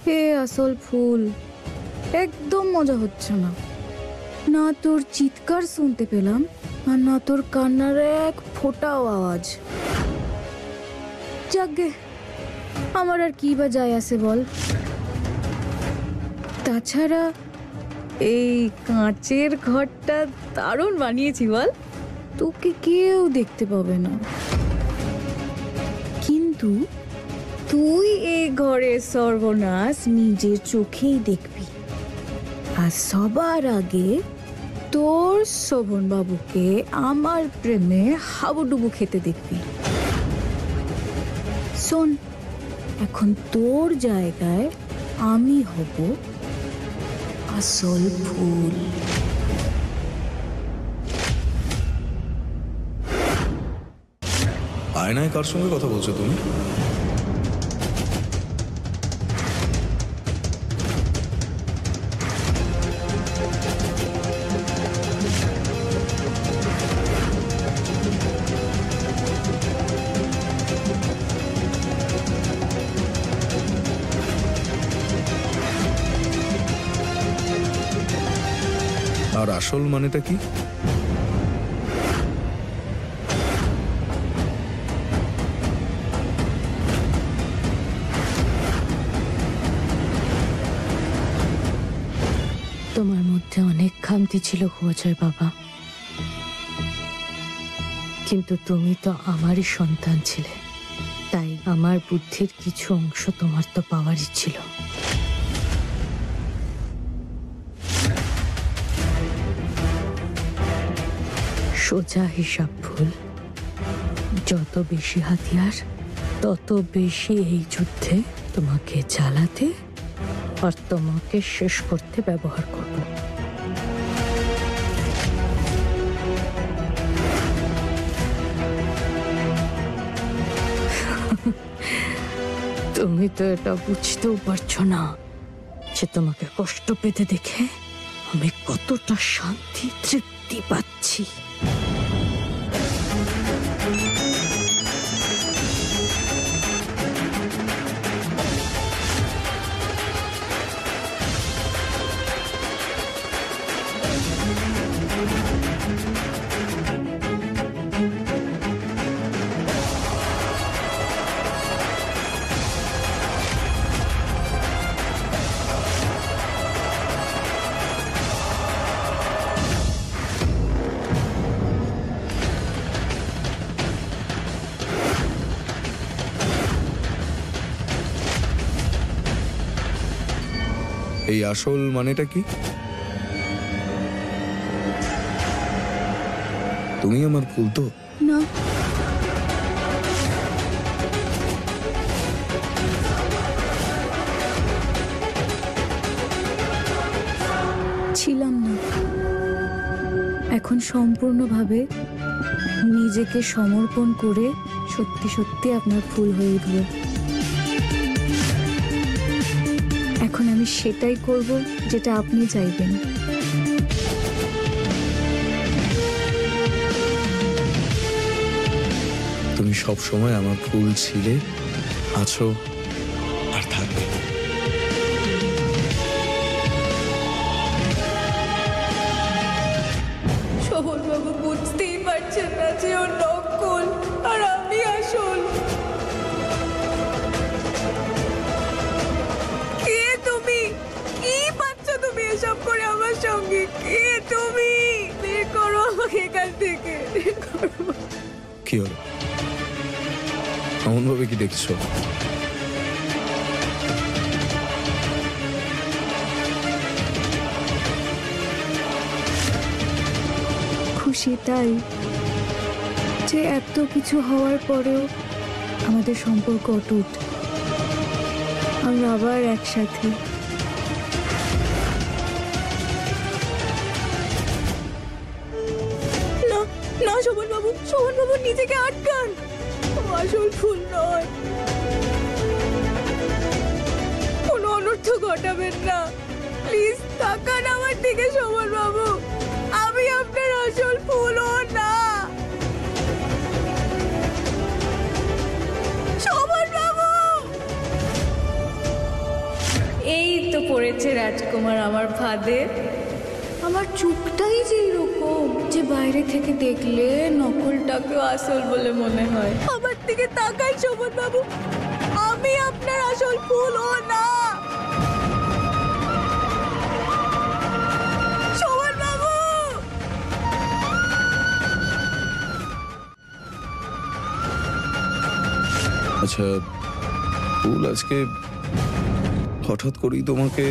হে আসল ফুল, একদম মজা হচ্ছে না। না তোর চিৎকার শুনতে পেলাম, আর না তোর কান্নার এক ফোঁটাও আওয়াজ। যাকগে, আমার আর কি বা যায় আসে বল। তাছাড়া এই কাঁচের ঘরটা দারুণ বানিয়েছি বল, তোকে কেউ দেখতে পাবে না, কিন্তু তুই এই ঘরের সর্বনাশ নিজের চোখেই দেখবি। আর সবার আগে তোর শোভন বাবুকে আমার প্রেমে হাবুডুবু খেতে দেখবি। শোন, এখন তোর জায়গায় আমি হব আসল ফুল। আয়নায় কার সঙ্গে কথা বলছো তুমি? আর আসল মানেটা কি? তোমার মধ্যে অনেক খামতি ছিল অজয় বাবা, কিন্তু তুমি তো আমারই সন্তান ছিলে, তাই আমার বুদ্ধির কিছু অংশ তোমার তো পাওয়ারই ছিল। সোজা হিসাব ভুল, যত বেশি হাতিয়ার তত বেশি এই যুদ্ধে তোমাকে জ্বালাতে আর তোমাকে শেষ করতে ব্যবহার করব। তুমি তো এটা বুঝতেও পারছো না যে তোমাকে কষ্ট পেতে দেখে আমি কতটা শান্তি তৃপ্তি পাচ্ছি। এই আসল মানেটা কি? তুমি আমার ফুল তো? না, ছিলাম না। এখন সম্পূর্ণভাবে নিজেকে সমর্পণ করে সত্যি সত্যি আপনার ফুল হয়ে উঠব। এখন আমি সেটাই করব যেটা আপনি চাইবেন। তুমি সব সময় আমার ফুল ছিলে, আছো আর থাকবে। শোভন বাবু বুঝতেই পারছেন না যে ও নকল আর আমি আসল। কে তুমি? কি পাচ্ছ তুমি এসব করে আমার সঙ্গে? কে তুমি? বের করো আমাকে এখান থেকে, বের করো। কি হলো? এমন ভাবে কি দেখছো? খুশি তাই যে এত কিছু হওয়ার পরেও আমাদের সম্পর্ক অটুট, আমরা আবার একসাথে। না না শোভন বাবু, শোভন বাবু নিজেকে আটকান, ও আসল ফুল নয়। কোনো অনর্থ ঘটাবেন না, প্লিজ তাকান আমার দিকে শোভন বাবু, আমি আপনার আসল ফুল ও না। শোভন বাবু পড়েছে রাজকুমার আমার ফাঁদে। আমার চোখটাই যে এরকম যে বাইরে থেকে দেখলে নকলটাকে আসল বলে মনে হয়। আমার দিকে তাকাই শোভন বাবু, আমি আপনার আসল ফুল ও না। শোভন বাবু, আচ্ছা ফুল, আজকে হঠাৎ করেই তোমাকে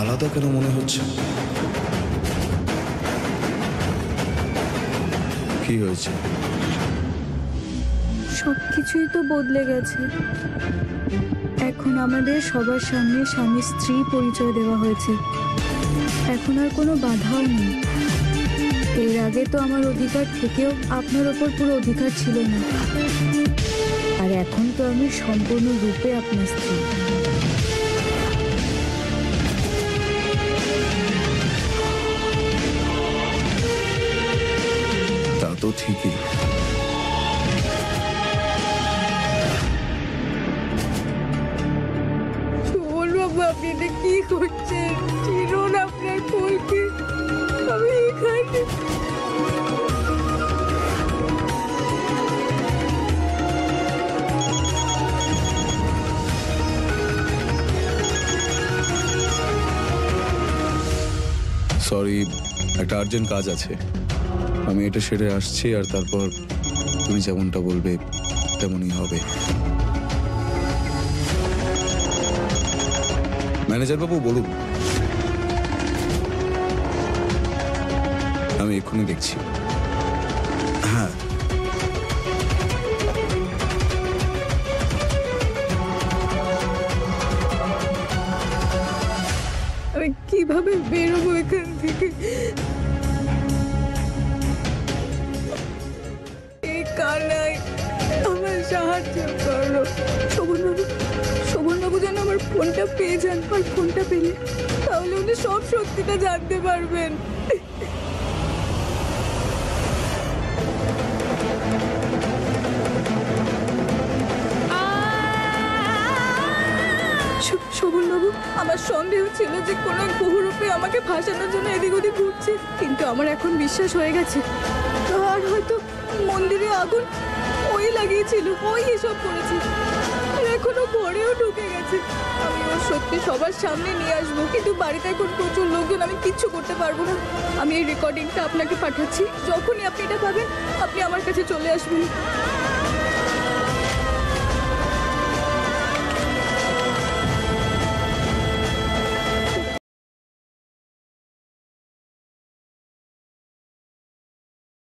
আলাদা কেন মনে হচ্ছে? কি হয়েছে? সবকিছুই তো বদলে গেছে। এখন আমাদের সবার সামনে স্বামী স্ত্রী পরিচয় দেওয়া হয়েছে। এখন আর কোনো বাধাও নেই। এর আগে তো আমার অধিকার থেকেও আপনার ওপর পুরো অধিকার ছিল না, আর এখন তো আমি সম্পূর্ণ রূপে আপনার স্ত্রী। তা তো ঠিকই, শোভন বাবু, আপনি এটা কি করছেন? চিনুন আপনার ফুলকে। আমি এখানে সরি, একটা আর্জেন্ট কাজ আছে, আমি এটা সেরে আসছি, আর তারপর তুমি যেমনটা বলবে তেমনই হবে। ম্যানেজার বাবু বলুন। আমি এক্ষুনি দেখছি। হ্যাঁ, আমি কিভাবে বেরোবো এখান থেকে? এই কানাই আমার সাহায্য করো। শোভনবাবু, শোভনবাবু যেন আমার ফোনটা পেয়ে যান। আর ফোনটা পেলে তাহলে উনি সব সত্যিটা জানতে পারবেন। শোভনবাবু, আমার সন্দেহ ছিল যে কোনো এক বহুরূপে আমাকে ফাঁসানোর জন্য এদিক ওদিক ঘুরছে, কিন্তু আমার এখন বিশ্বাস হয়ে গেছে। আর হয়তো মন্দিরে আগুন ওই লাগিয়েছিল, ওই এসব করেছে, আর এখনো ঘরেও ঢুকে গেছে। আমি ওর সত্যি সবার সামনে নিয়ে আসবো, কিন্তু বাড়িতে এখন প্রচুর লোকজন, আমি কিচ্ছু করতে পারবো না। আমি এই রেকর্ডিংটা আপনাকে পাঠাচ্ছি, যখনই আপনি এটা পাবেন আপনি আমার কাছে চলে আসবেন।